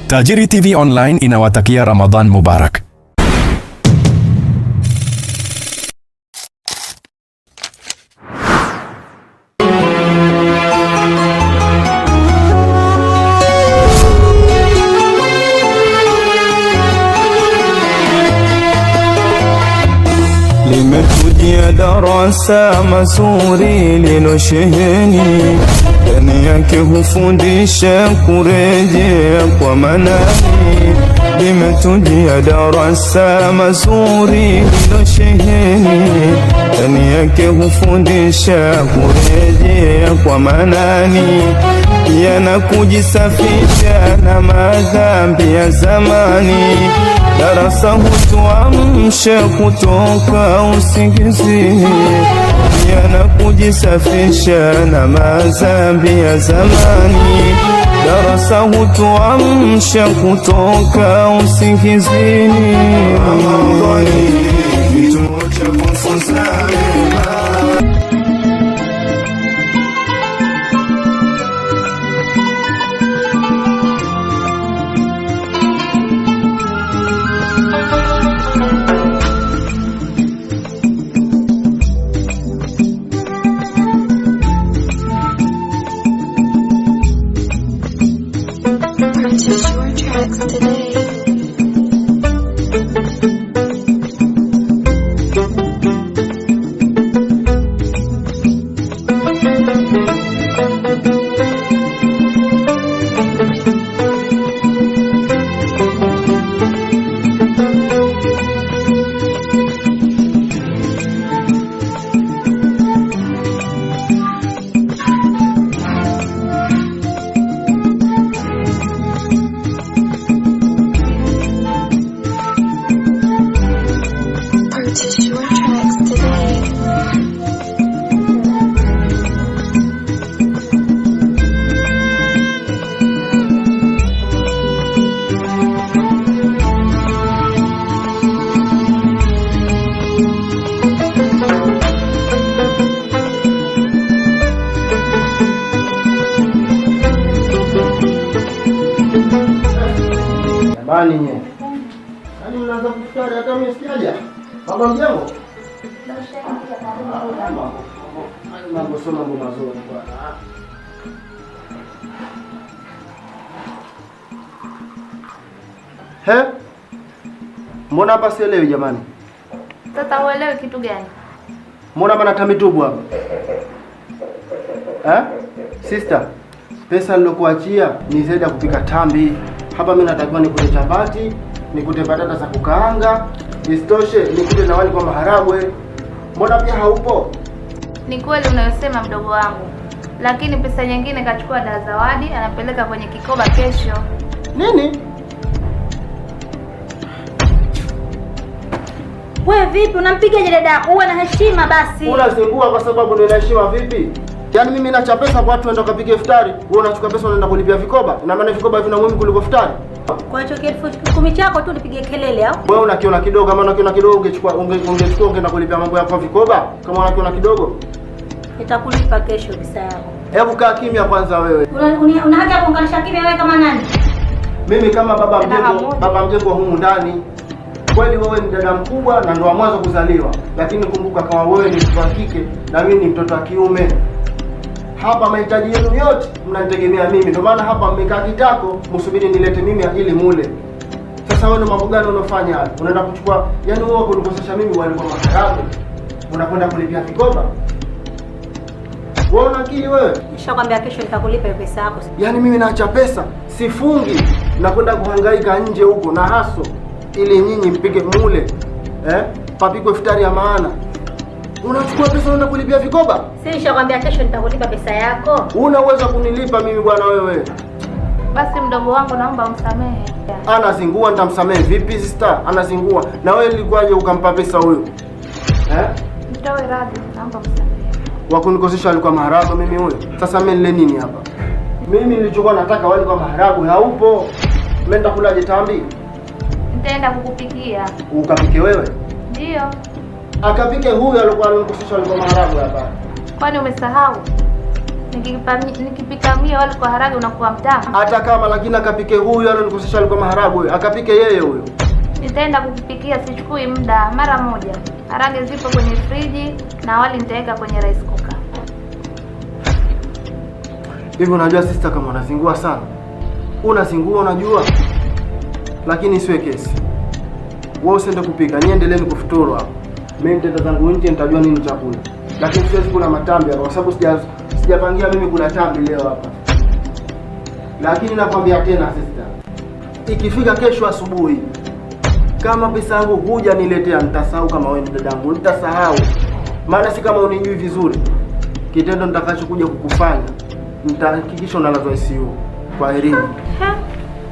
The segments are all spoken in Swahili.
Tajiri TV Online inawatakia Ramadhan Mubarak. Limekujia darasa mazuri lilosheheni, ndani yake hufundisha kurejea kwa manani. Limetujia darasa mazuri lilosheheni, ndani yake hufundisha kurejea kwa manani, pia na kujisafisha na madhambi ya zamani. Darasa hutuamsha kutoka usingizini, pia na kujisafisha na madhambi ya zamani. Darasa hutuamsha kutoka usingizini. Ramadhani kituo cha kufunza mema. Purchase your tracks today. Purchase your tracks today. Bani nye. Nani mnaanza kufikari hata mimi sikiaje? Baba mjengo? Mambo sio mambo mazuri bwana. He? Mbona hapa sielewi jamani? Sasa uelewe kitu gani? Mbona bana tamitubu hapa? Sister, pesa nilokuachia ni zaidi ya kupika tambi. Hapa mimi natakiwa nikute chapati, nikute batata za kukaanga, isitoshe nikute na wali kwa maharagwe. Mbona pia haupo? Ni kweli unayosema mdogo wangu, lakini pesa nyingine kachukua da Zawadi, anapeleka kwenye kikoba kesho. Nini? Wewe vipi unampiga je dada? Uwe na heshima basi. Unazingua kwa sababu ndio heshima vipi? Yaani mimi nacha pesa kwa watu waenda kupika iftari, wewe unachukua pesa unaenda kulipia vikoba. Ina maana vikoba vina muhimu kuliko iftari. Kwa hiyo 10,000 chako tu nipige kelele au? Wewe unakiona kidogo, kama unakiona kidogo ungechukua ungeenda kulipia mambo yako vikoba. Kama unakiona kidogo, nitakulipa kesho pesa yako. Hebu kaa kimya kwanza wewe. Una haki ya kuunganisha kimya wewe kama nani? Mimi kama baba mjengo humu ndani. Kweli wewe ni dada mkubwa na ndo wa mwanzo kuzaliwa, lakini kumbuka kama wewe ni mtoto wa kike na mimi ni mtoto wa kiume. Hapa mahitaji yenu yote mnanitegemea mimi. Ndio maana hapa mmekaa kitako msubiri nilete mimi ili mule. Sasa wewe mambo gani unafanya hapa? Unaenda kuchukua, yani wewe kunikosesha mimi wale kwa maharagwe. Unakwenda kulipia vikoba. Wewe una akili wewe? Nishakwambia kesho nitakulipa pesa yako. Yaani mimi naacha pesa, sifungi, nakwenda kuhangaika nje huko na haso ili nyinyi mpige mule. Papiko iftari ya maana. Unachukua pesa unaenda kulipia vikoba? Si nishakwambia kesho nitakulipa pesa yako. Una uwezo kunilipa mimi bwana wewe? Basi mdogo wangu naomba umsamehe. Anazingua, nitamsamehe vipi sister? Anazingua. Na wewe ilikuwaje ukampa pesa huyo? Mtoe radhi, naomba msamehe. Wakunikosesha alikuwa maharagwe mimi huyo. Sasa mimi nile nini hapa? Mimi nilichokuwa nataka wali kwa maharagwe haupo. Mimi nitakulaje tambi? Nitaenda kukupikia. Ukapike wewe? Ndio. Akapike huyu alikuwa ananikosesha alikuwa maharagwe hapa. Kwani umesahau? nikipika mie wali kwa harage unakuwa mtamu. Hata kama lakini akapike huyu ananikosesha alikuwa maharagwe, akapike yeye huyo. Nitaenda kukipikia, sichukui muda, mara moja. Harage zipo kwenye friji na wali nitaweka kwenye rice cooker. Hivi unajua sister, kama unazingua sana. Unazingua unajua. Lakini isiwe kesi. Wewe usiende kupika, niendelee kufuturu hapo. Mimi nitaenda zangu nje, nitajua nini chakula. Lakini siwezi kula matambi hapa kwa sababu sijapangia mimi kula tambi leo hapa. Lakini nakwambia tena sister, ikifika kesho asubuhi kama pesa yangu huja niletea, nitasahau kama wewe ni dadangu, nitasahau. Maana si kama unijui vizuri. Kitendo nitakachokuja kukufanya nitahakikisha unalazwa ICU. Kwa herini.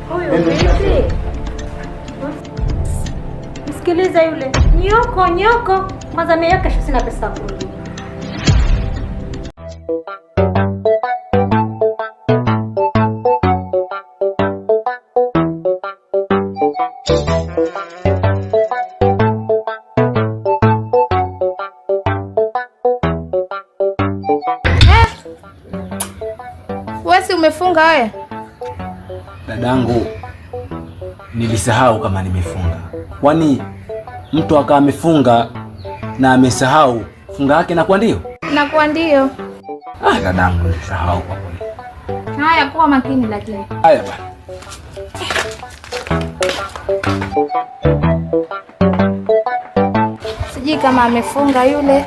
Huyo vipi? Msikiliza yule. Nyoko. Kwanza mimi kesho sina pesa kurudi. Wewe umefunga wewe? Dadangu, nilisahau kama nimefunga. Kwani mtu akawa amefunga na amesahau funga yake nakuwa ndio? Nakuwa ndio. Dadangu, nilisahau kwa kweli. Haya, kuwa makini lakini. Haya bwana. Sijui kama amefunga yule.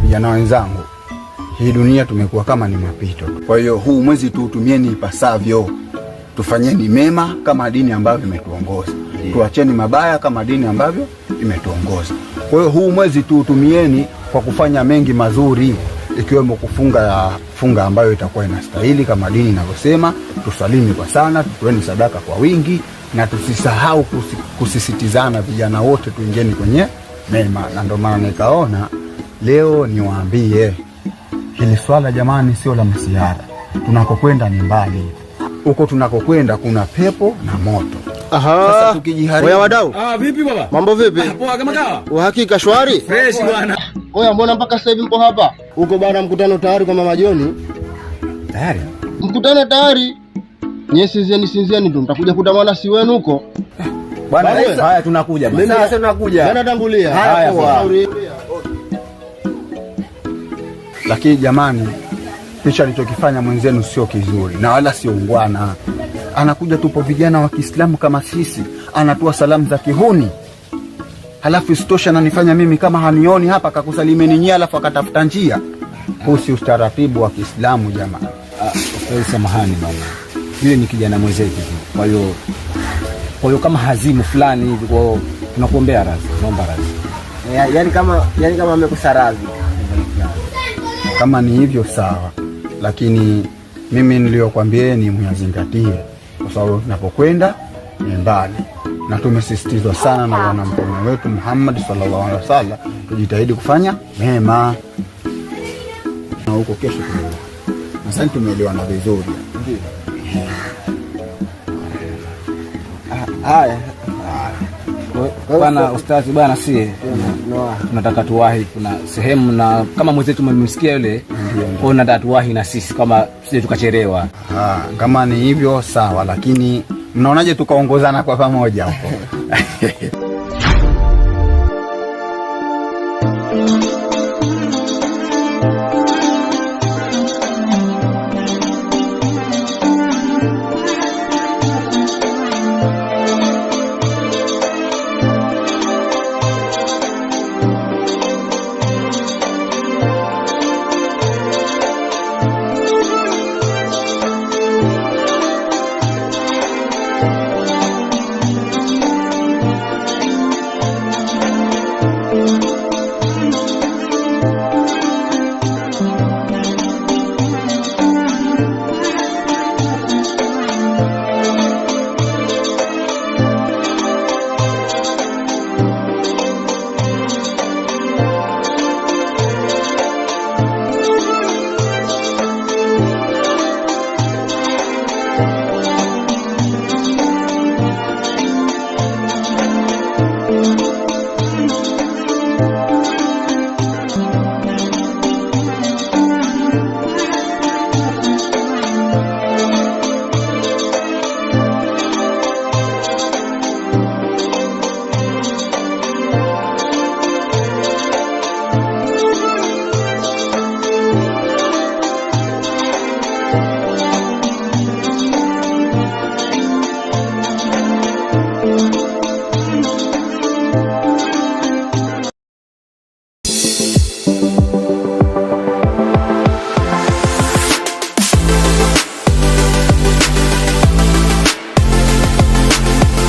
Vijana wenzangu, hii dunia tumekuwa kama ni mapito. Kwa hiyo huu mwezi tuutumieni ipasavyo. Tufanyeni mema kama dini ambavyo imetuongoza. Tuacheni mabaya kama dini ambavyo imetuongoza. Kwa hiyo huu mwezi tuutumieni kwa kufanya mengi mazuri, ikiwemo funga ambayo itakuwa inastahili kama dini inavyosema. Tusalimi kwa sana, tutoeni sadaka kwa wingi, na tusisahau kusisitizana vijana wote tuingieni kwenye mema. Na ndio maana nikaona leo niwaambie hili swala jamani, sio la masiara. Tunakokwenda ni mbali. Huko tunakokwenda kuna pepo na moto. Sasa tukijiharibu. Oya wadau. Vipi baba? Mambo vipi? Poa kama kawa. Uhakika shwari? Fresh bwana. Oya, mbona mpaka sasa hivi mpo hapa? Huko bwana, mkutano tayari kwa Mama Joni. Tayari? Mkutano tayari. Nyie sinzieni tu, mtakuja kutamana si wenu huko. Bwana, haya tunakuja bwana. Sasa tunakuja. Bwana tangulia. Haya poa. Lakini jamani, hicho alichokifanya mwenzenu sio kizuri na wala sio ungwana. Anakuja tupo vijana wa Kiislamu kama sisi, anatoa salamu za kihuni. Halafu isitosha ananifanya mimi kama hanioni hapa, akakusalimeni nyie alafu akatafuta njia. Huu si utaratibu wa Kiislamu jamani. Samahani bwana. Yule ni kijana mwenzetu tu. Kwa hiyo kama hazimu fulani hivi, kwa hiyo tunakuombea radhi, naomba radhi. Yaani kama amekusa radhi. Kama ni hivyo sawa, lakini mimi niliyokuambieni myazingatie, kwa sababu tunapokwenda ni mbali, na tumesisitizwa sana na Bwana Mtume wetu Muhammad sallallahu alaihi wasallam tujitahidi kufanya mema. Na huko kesho tunaelewa. Sasa tumeelewana vizuri. Haya. Bwana ustazi bwana, si tunataka tuwahi, kuna sehemu na kama mwenzetu mmemsikia yule, kwa nataka tuwahi na sisi kama sije tukachelewa. Kama ni hivyo sawa, lakini mnaonaje tukaongozana kwa pamoja huko?